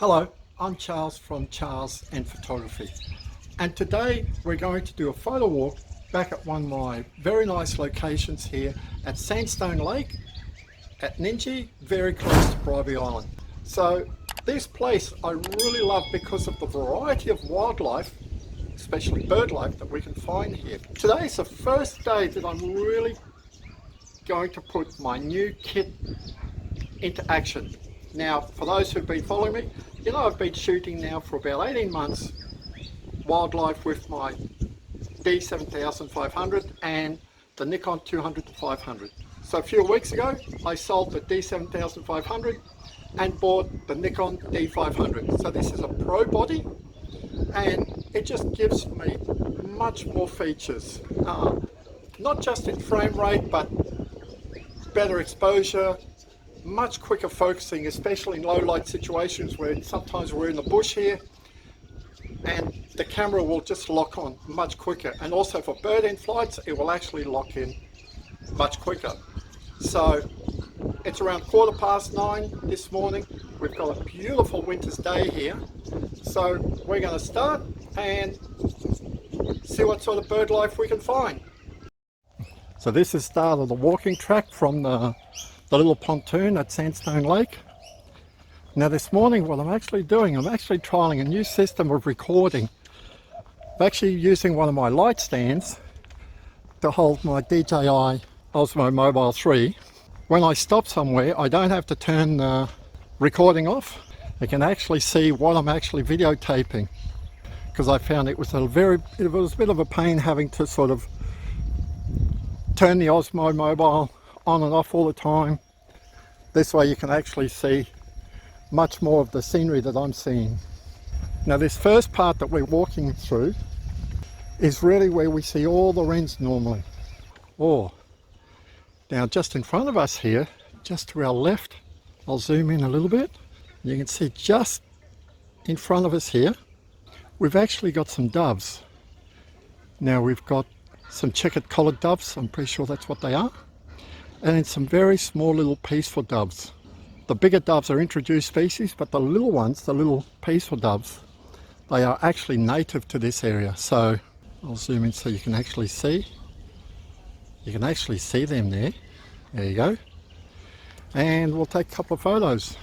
Hello, I'm Charles from Charles and Photography, and today we're going to do a photo walk back at one of my very nice locations here at Sandstone Lake at Ningi, very close to Bribie Island. So this place I really love because of the variety of wildlife, especially bird life, that we can find here. Today is the first day that I'm really going to put my new kit into action. Now, for those who've been following me, you know I've been shooting now for about 18 months wildlife with my D7500 and the Nikon 200-500. So a few weeks ago I sold the D7500 and bought the Nikon D500. So this is a pro body and it just gives me much more features, not just in frame rate but better exposure, much quicker focusing, especially in low light situations where sometimes we're in the bush here and the camera will just lock on much quicker, and also for bird in flights it will actually lock in much quicker. So it's around 9:15 this morning. We've got a beautiful winter's day here, so we're going to start and see what sort of bird life we can find. So this is the start of the walking track from the little pontoon at Sandstone Lake. Now this morning what I'm actually doing, I'm actually trialing a new system of recording. I'm actually using one of my light stands to hold my DJI Osmo Mobile 3. When I stop somewhere I don't have to turn the recording off. I can actually see what I'm actually videotaping, because I found it was a bit of a pain having to sort of turn the Osmo Mobile on and off all the time. This way you can actually see much more of the scenery that I'm seeing. Now this first part that we're walking through is really where we see all the wrens normally. Now just in front of us here, just to our left, I'll zoom in a little bit. You can see just in front of us here, we've actually got some doves. Now we've got some checkered collared doves, I'm pretty sure that's what they are, and then some very small little peaceful doves. The bigger doves are introduced species, but the little ones, the little peaceful doves, they are actually native to this area. So I'll zoom in so you can actually see. You can actually see them there. There you go. And we'll take a couple of photos.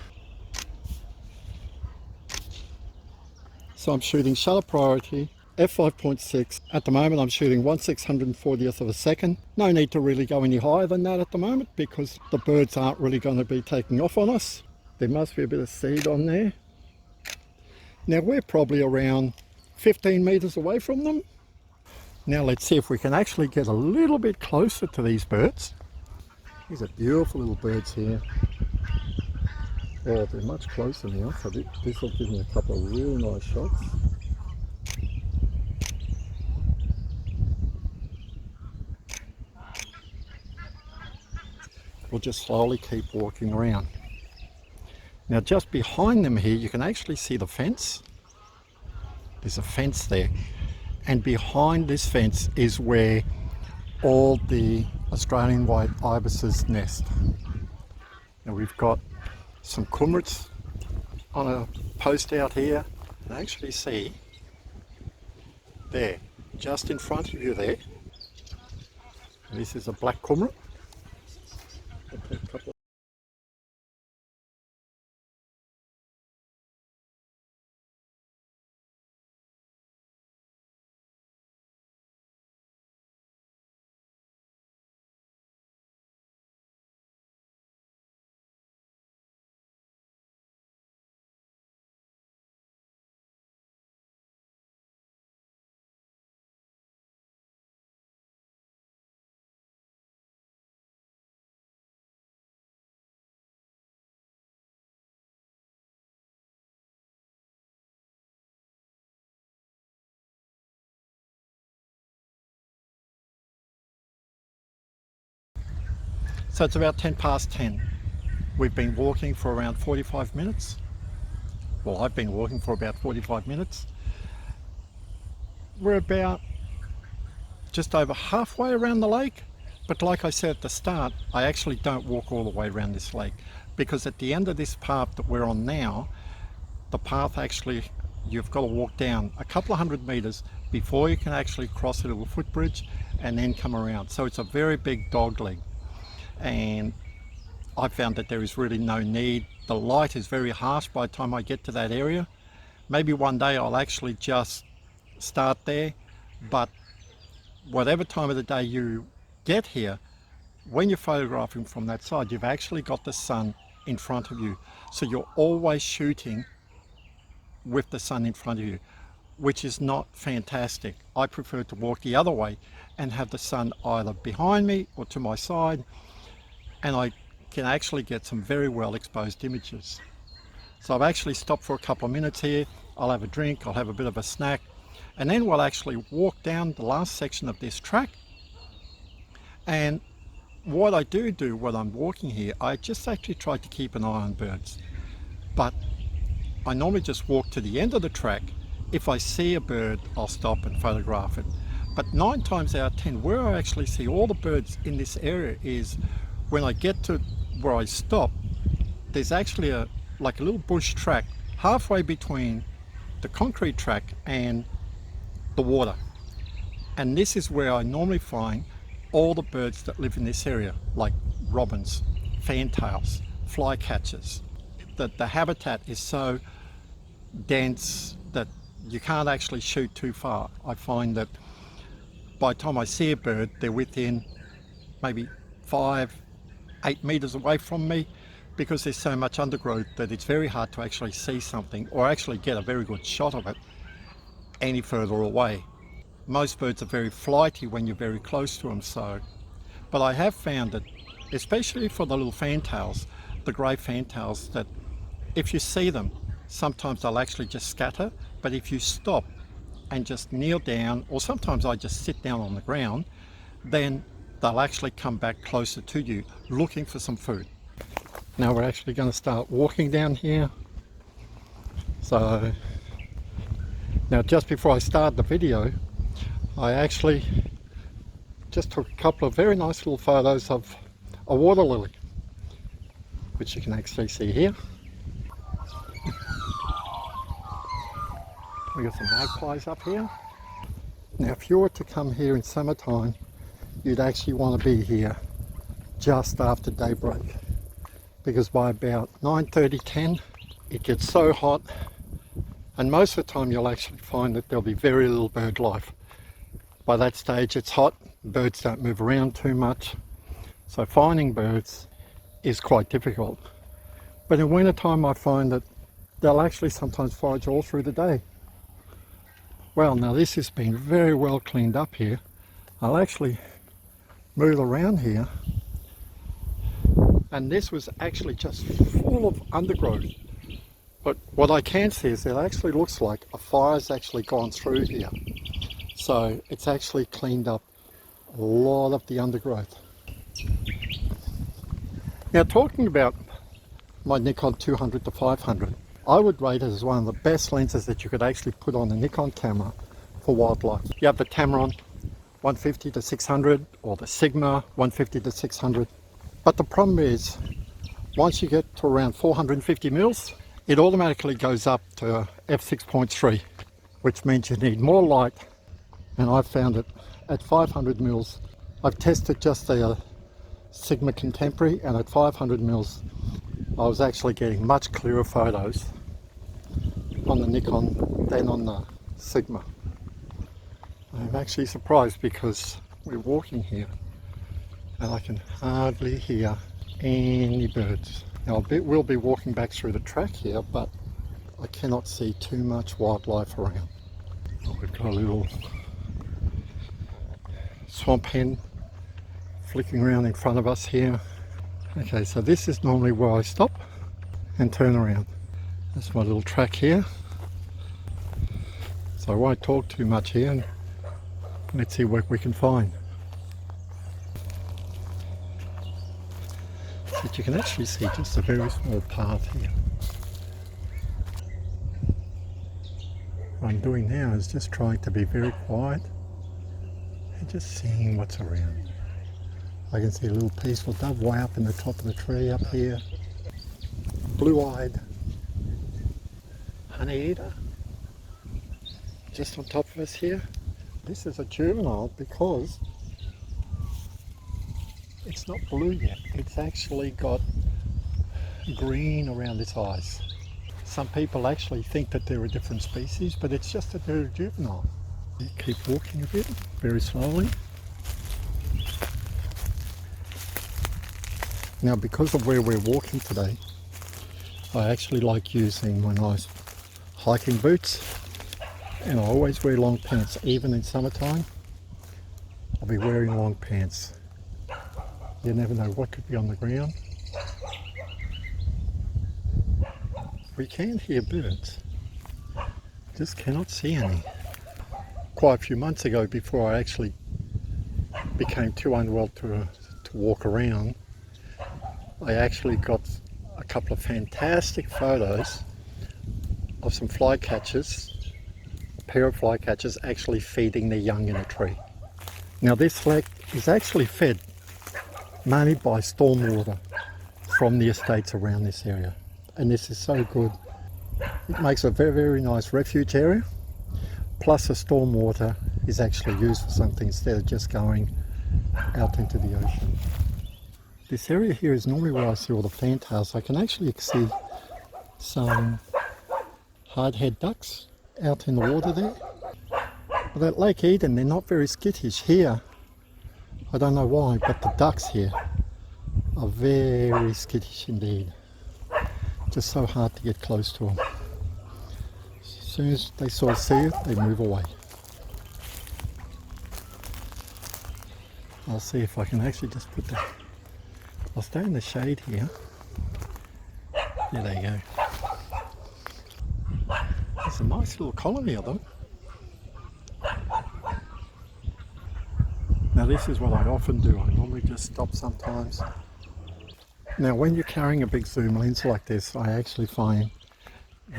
So I'm shooting shutter priority f5.6. At the moment I'm shooting 1/640th of a second. No need to really go any higher than that at the moment because the birds aren't really going to be taking off on us. There must be a bit of seed on there. Now we're probably around 15 meters away from them. Now let's see if we can actually get a little bit closer to these birds. These are beautiful little birds here. Oh, they're much closer now, so this will give me a couple of really nice shots. We'll just slowly keep walking around. Now just behind them here you can actually see the fence. There's a fence there, and behind this fence is where all the Australian white ibises nest. Now we've got some cormorants on a post out here. You can actually see there, just in front of you there. This is a black cormorant. So it's about 10:10. We've been walking for around 45 minutes. Well, I've been walking for about 45 minutes. We're about just over halfway around the lake, but like I said at the start, I actually don't walk all the way around this lake because at the end of this path that we're on now, the path actually, you've got to walk down a couple of 100 meters before you can actually cross a little footbridge and then come around. So it's a very big dog leg, and I found that there is really no need. The light is very harsh by the time I get to that area. Maybe one day I'll actually just start there, but whatever time of the day you get here, when you're photographing from that side, you've actually got the sun in front of you. So you're always shooting with the sun in front of you, which is not fantastic. I prefer to walk the other way and have the sun either behind me or to my side, and I can actually get some very well exposed images. So I've actually stopped for a couple of minutes here. I'll have a drink, I'll have a bit of a snack, and then we'll actually walk down the last section of this track. And what I do when I'm walking here, I just actually try to keep an eye on birds. But I normally just walk to the end of the track. If I see a bird, I'll stop and photograph it. But 9 times out of 10, where I actually see all the birds in this area is when I get to where I stop, there's actually like a little bush track halfway between the concrete track and the water. And this is where I normally find all the birds that live in this area, like robins, fantails, flycatchers. The habitat is so dense that you can't actually shoot too far. I find that by the time I see a bird, they're within maybe 5-8 meters away from me, because there's so much undergrowth that it's very hard to actually see something or actually get a very good shot of it any further away. Most birds are very flighty when you're very close to them, but I have found that, especially for the little fantails, the grey fantails, that if you see them, sometimes they'll actually just scatter, but if you stop and just kneel down, or sometimes I just sit down on the ground, then they'll actually come back closer to you looking for some food. Now we're actually going to start walking down here. So now, just before I start the video, I actually just took a couple of very nice little photos of a water lily, which you can actually see here. We got some magpies up here. Now if you were to come here in summertime, you'd actually want to be here just after daybreak, because by about 9:30, 10, it gets so hot, and most of the time you'll actually find that there'll be very little bird life. By that stage it's hot, birds don't move around too much, so finding birds is quite difficult. But in winter time I find that they'll actually sometimes forage all through the day. Well, now this has been very well cleaned up here. I'll actually move around here, and this was actually just full of undergrowth. But what I can see is it actually looks like a fire's actually gone through here. So it's actually cleaned up a lot of the undergrowth. Now, talking about my Nikon 200 to 500, I would rate it as one of the best lenses that you could actually put on a Nikon camera for wildlife. You have the Tamron 150 to 600 or the Sigma 150 to 600. But the problem is, once you get to around 450 mils, it automatically goes up to f6.3, which means you need more light. And I've found it at 500 mils. I've tested just the Sigma Contemporary, and at 500 mils, I was actually getting much clearer photos on the Nikon than on the Sigma. I'm actually surprised because we're walking here and I can hardly hear any birds. Now we'll be walking back through the track here, but I cannot see too much wildlife around. We've got a little swamp hen flicking around in front of us here. Okay, so this is normally where I stop and turn around. That's my little track here. So I won't talk too much here, and let's see what we can find. But you can actually see just a very small path here. What I'm doing now is just trying to be very quiet and just seeing what's around. I can see a little peaceful dove way up in the top of the tree up here. Blue-eyed. Honeyeater just on top of us here. This is a juvenile because it's not blue yet. It's actually got green around its eyes. Some people actually think that they're a different species, but it's just that they're a juvenile. You keep walking a bit, very slowly. Now, because of where we're walking today, I actually like using my nice hiking boots, and I always wear long pants. Even in summertime, I'll be wearing long pants. You never know what could be on the ground. We can hear birds, just cannot see any. Quite a few months ago, before I actually became too unwell to walk around, I actually got a couple of fantastic photos of some flycatchers, a pair of flycatchers actually feeding their young in a tree. Now this lake is actually fed mainly by stormwater from the estates around this area, and this is so good. It makes a very, very nice refuge area, plus the stormwater is actually used for something instead of just going out into the ocean. This area here is normally where I see all the fantails. I can actually see some hardhead ducks out in the water there. But at Lake Eden, they're not very skittish. Here, I don't know why, but the ducks here are very skittish indeed. Just so hard to get close to them. As soon as they sort of see it, they move away. I'll see if I can actually just put that. I'll stay in the shade here. Yeah, there you go. There's a nice little colony of them. Now this is what I often do. I normally just stop sometimes. Now when you're carrying a big zoom lens like this, I actually find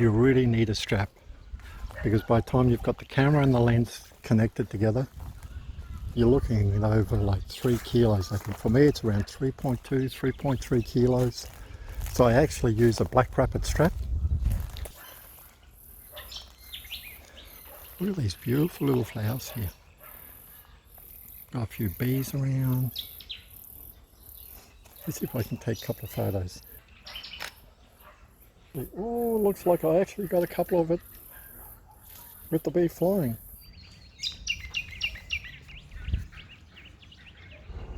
you really need a strap, because by the time you've got the camera and the lens connected together, you're looking at over like 3 kilos. I think for me it's around 3.2, 3.3 kilos. So I actually use a black rapid strap. Look at these beautiful little flowers here. Got a few bees around. Let's see if I can take a couple of photos. Oh, looks like I actually got a couple of it with the bee flying.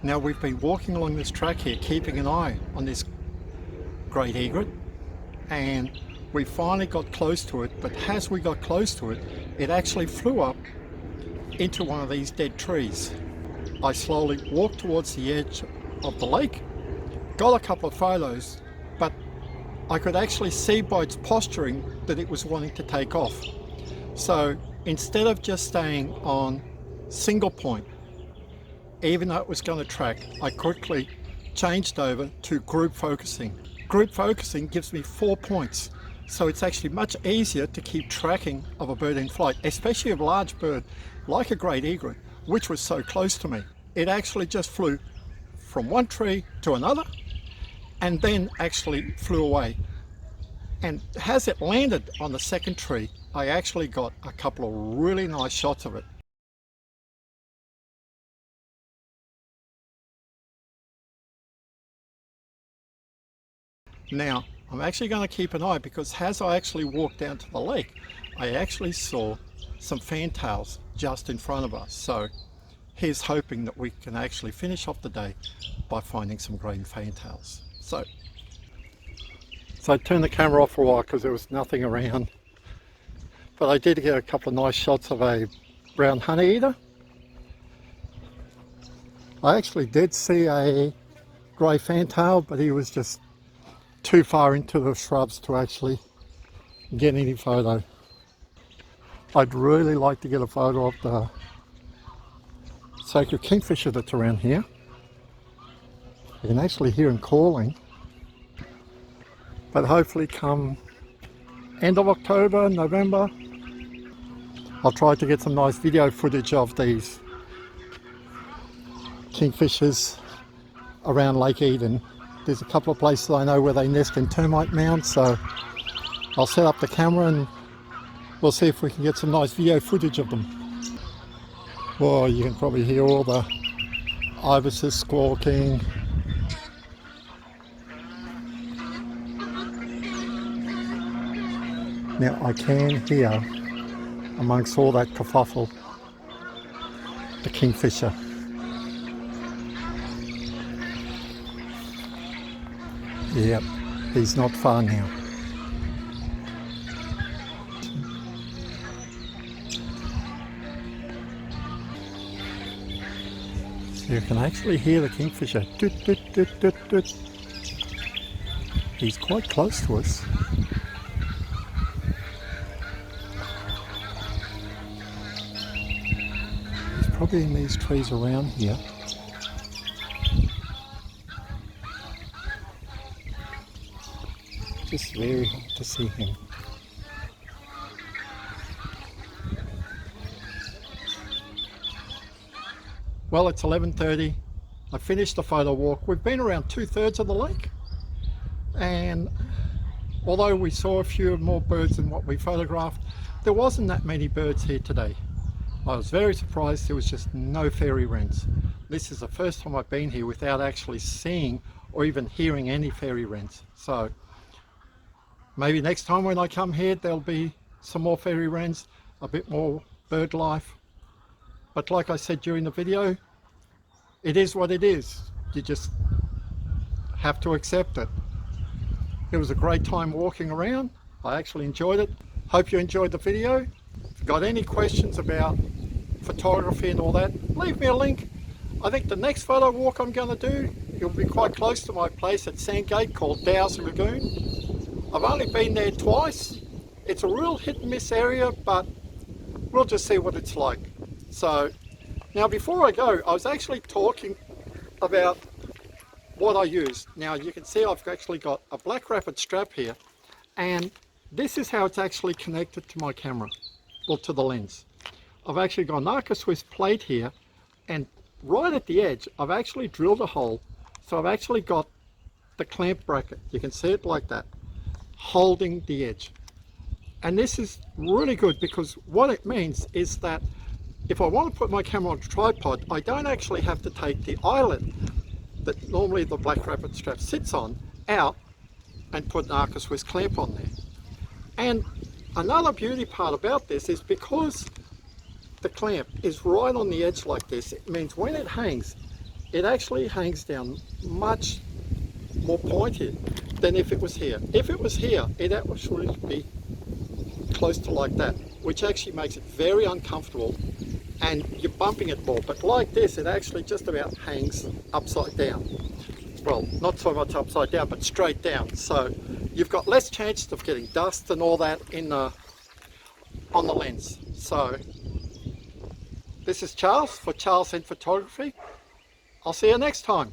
Now we've been walking along this track here, keeping an eye on this great egret, and we finally got close to it, but as we got close to it, it actually flew up into one of these dead trees. I slowly walked towards the edge of the lake, got a couple of photos, but I could actually see by its posturing that it was wanting to take off. So instead of just staying on single point, even though it was going to track, I quickly changed over to group focusing. Group focusing gives me 4 points, so it's actually much easier to keep tracking of a bird in flight, especially a large bird like a great egret, which was so close to me. It actually just flew from one tree to another and then actually flew away. And as it landed on the second tree, I actually got a couple of really nice shots of it. Now, I'm actually going to keep an eye, because as I actually walked down to the lake, I actually saw some fantails just in front of us. So here's hoping that we can actually finish off the day by finding some green fantails. So I turned the camera off for a while because there was nothing around. But I did get a couple of nice shots of a brown honeyeater. I actually did see a grey fantail, but he was just too far into the shrubs to actually get any photo. I'd really like to get a photo of the sacred kingfisher that's around here. You can actually hear him calling, but hopefully come end of October, November, I'll try to get some nice video footage of these kingfishers around Lake Eden. There's a couple of places I know where they nest in termite mounds, so I'll set up the camera and We'll see if we can get some nice video footage of them. Well, you can probably hear all the ibises squawking. Now I can hear, amongst all that kerfuffle, the kingfisher. Yep, he's not far now. So you can actually hear the kingfisher. Doot, doot, doot, doot, doot. He's quite close to us. He's probably in these trees around here. Just very hard to see him. Well, it's 11:30. I finished the photo walk. We've been around 2/3 of the lake, and although we saw a few more birds than what we photographed, there wasn't that many birds here today. I was very surprised there was just no fairy wrens. This is the first time I've been here without actually seeing or even hearing any fairy wrens. So maybe next time when I come here there'll be some more fairy wrens, a bit more bird life. But like I said during the video, it is what it is. You just have to accept it. It was a great time walking around. I actually enjoyed it. Hope you enjoyed the video. If you've got any questions about photography and all that, leave me a link. I think the next photo walk I'm going to do, it'll be quite close to my place at Sandgate called Dow's Lagoon. I've only been there twice. It's a real hit and miss area, but we'll just see what it's like. So now before I go, I was actually talking about what I used. Now you can see I've actually got a black rapid strap here, and this is how it's actually connected to my camera, or to the lens. I've actually got an Arca Swiss plate here, and right at the edge I've actually drilled a hole, so I've actually got the clamp bracket, you can see it like that, holding the edge. And this is really good because what it means is that if I want to put my camera on a tripod, I don't actually have to take the eyelet that normally the black rapid strap sits on out and put an Arca Swiss clamp on there. And another beauty part about this is because the clamp is right on the edge like this, it means when it hangs, it actually hangs down much more pointed than if it was here. If it was here, it actually would be close to like that, which actually makes it very uncomfortable and you're bumping it more. But like this, it actually just about hangs upside down. Well, not so much upside down, but straight down. So you've got less chance of getting dust and all that on the lens. So this is Charles for Charles in Photography. I'll see you next time.